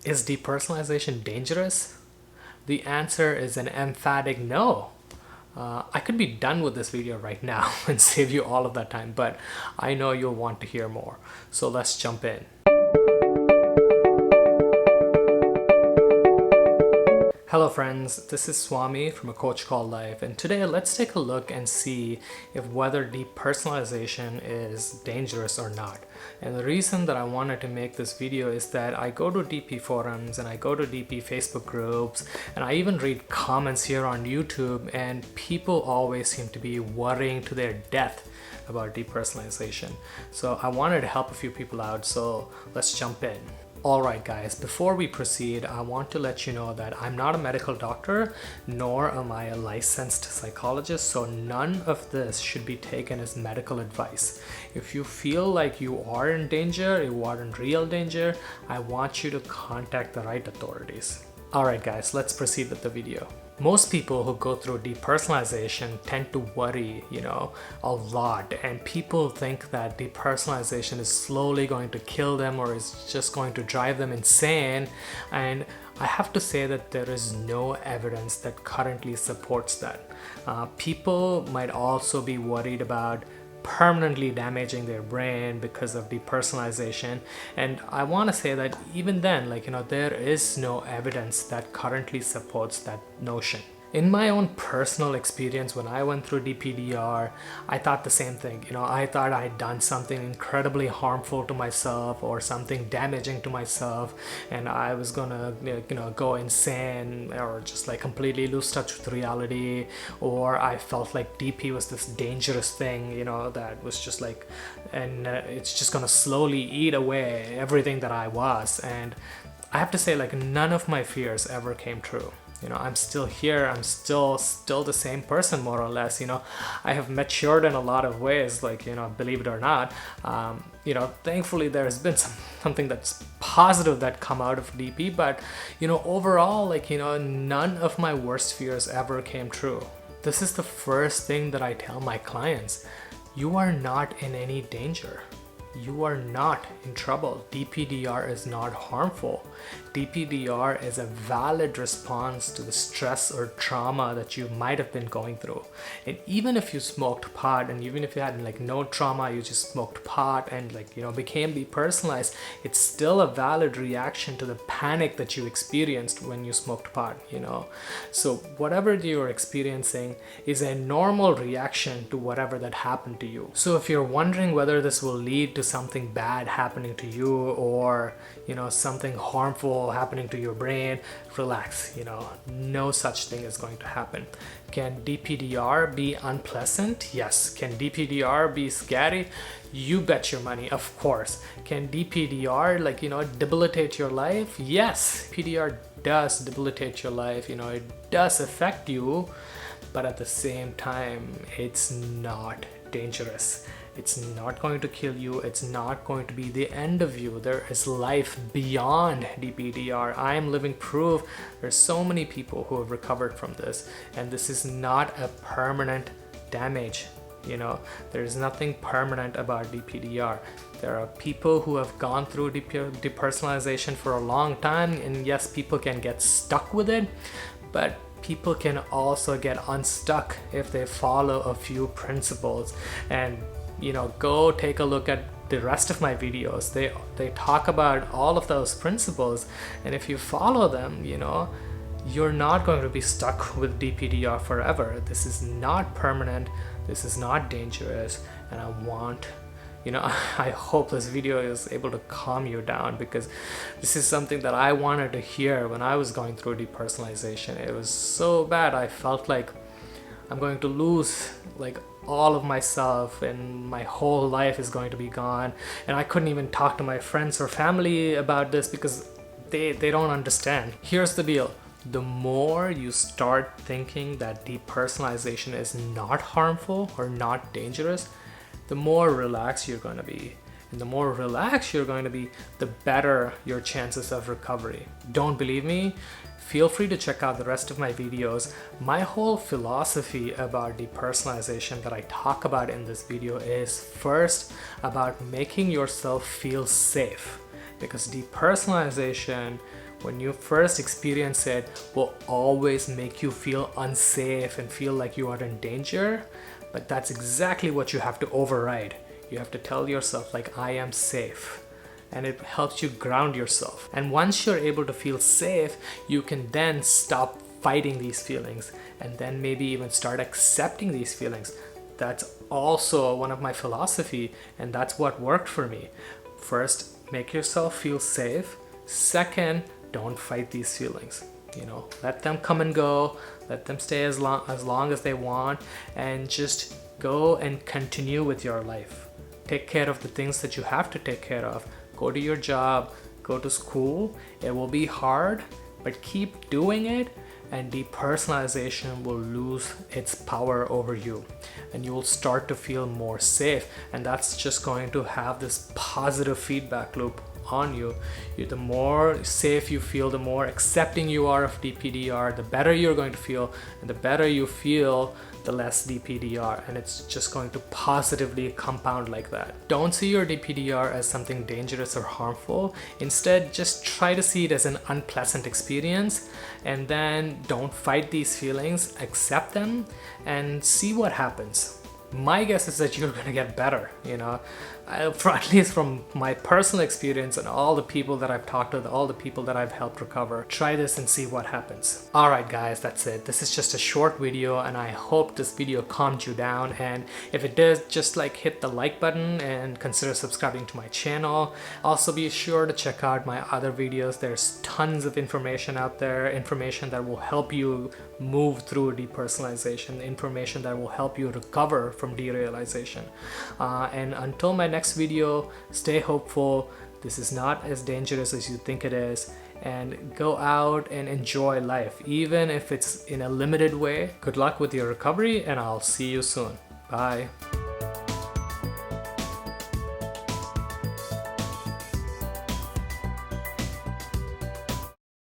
Is depersonalization dangerous? The answer is an emphatic no. I could be done with this video right now and save you all of that time, but I know you'll want to hear more. So let's jump in. Hello friends, this is Swami from A Coach Called Life, and today let's take a look and see if whether depersonalization is dangerous or not. And the reason that I wanted to make this video is that I go to DP forums and I go to DP Facebook groups and I even read comments here on YouTube, and people always seem to be worrying to their death about depersonalization. So I wanted to help a few people out, so let's jump in. Alright guys, before we proceed, I want to let you know that I'm not a medical doctor, nor am I a licensed psychologist, so none of this should be taken as medical advice. If you feel like you are in danger, you are in real danger, I want you to contact the right authorities. Alright guys, let's proceed with the video. Most people who go through depersonalization tend to worry, a lot, and people think that depersonalization is slowly going to kill them or is just going to drive them insane. And I have to say that there is no evidence that currently supports that. People might also be worried about permanently damaging their brain because of depersonalization, and I want to say that even then, there is no evidence that currently supports that notion. In my own personal experience, when I went through DPDR, I thought the same thing. I thought I'd done something incredibly harmful to myself or something damaging to myself, and I was gonna, go insane or just completely lose touch with reality. Or I felt like DP was this dangerous thing, that was just and it's just gonna slowly eat away everything that I was. And I have to say, none of my fears ever came true. I'm still here. I'm still the same person, more or less. I have matured in a lot of ways, believe it or not. Thankfully there has been something that's positive that come out of DP, but overall, none of my worst fears ever came true. This is the first thing that I tell my clients. You are not in any danger. You are not in trouble. DPDR is not harmful. DPDR is a valid response to the stress or trauma that you might have been going through. And even if you smoked pot, and even if you had no trauma, you just smoked pot and became depersonalized, it's still a valid reaction to the panic that you experienced when you smoked pot. So whatever you're experiencing is a normal reaction to whatever that happened to you. So if you're wondering whether this will lead to something bad happening to you, or something harmful happening to your brain, relax. No such thing is going to happen. Can DPDR be unpleasant? Yes. Can DPDR be scary? You bet your money, of course. Can DPDR debilitate your life? Yes. PDR does debilitate your life. It does affect you, but at the same time, it's not dangerous. It's not going to kill you. It's not going to be the end of you. There is life beyond DPDR. I am living proof. There's so many people who have recovered from this, and this is not a permanent damage. There's nothing permanent about DPDR. There are people who have gone through depersonalization for a long time, and yes, people can get stuck with it, but people can also get unstuck if they follow a few principles. And go take a look at the rest of my videos. They talk about all of those principles, and if you follow them, you're not going to be stuck with DPDR forever. This is not permanent. This is not dangerous, and I hope this video is able to calm you down, because this is something that I wanted to hear when I was going through depersonalization. It was so bad. I felt like I'm going to lose all of myself, and my whole life is going to be gone, and I couldn't even talk to my friends or family about this because they don't understand. Here's the deal. The more you start thinking that depersonalization is not harmful or not dangerous, the more relaxed you're going to be. And the more relaxed you're going to be, the better your chances of recovery. Don't believe me? Feel free to check out the rest of my videos. My whole philosophy about depersonalization that I talk about in this video is first about making yourself feel safe, because depersonalization when you first experience it, will always make you feel unsafe and feel like you are in danger. But that's exactly what you have to override. You have to tell yourself like, I am safe. And it helps you ground yourself. And once you're able to feel safe, you can then stop fighting these feelings and then maybe even start accepting these feelings. That's also one of my philosophy, and that's what worked for me. First, make yourself feel safe. Second, don't fight these feelings. Let them come and go, let them stay as long as they want, and just go and continue with your life. Take care of the things that you have to take care of. Go to your job, go to school. It will be hard, but keep doing it, and depersonalization will lose its power over you, and you will start to feel more safe. And that's just going to have this positive feedback loop on you. The more safe you feel, the more accepting you are of DPDR, the better you're going to feel, and the better you feel, the less DPDR, and it's just going to positively compound like that. Don't see your DPDR as something dangerous or harmful. Instead, just try to see it as an unpleasant experience, and then don't fight these feelings, accept them, and see what happens. My guess is that you're gonna get better, at least from my personal experience and all the people that I've talked to, all the people that I've helped recover. Try this and see what happens. All right, guys, that's it. This is just a short video, and I hope this video calmed you down. And if it did, just hit the like button and consider subscribing to my channel. Also, be sure to check out my other videos. There's tons of information out there, information that will help you move through depersonalization, information that will help you recover from derealization. And until my next video, stay hopeful. This is not as dangerous as you think it is, and go out and enjoy life, even if it's in a limited way. Good luck with your recovery, and I'll see you soon. Bye.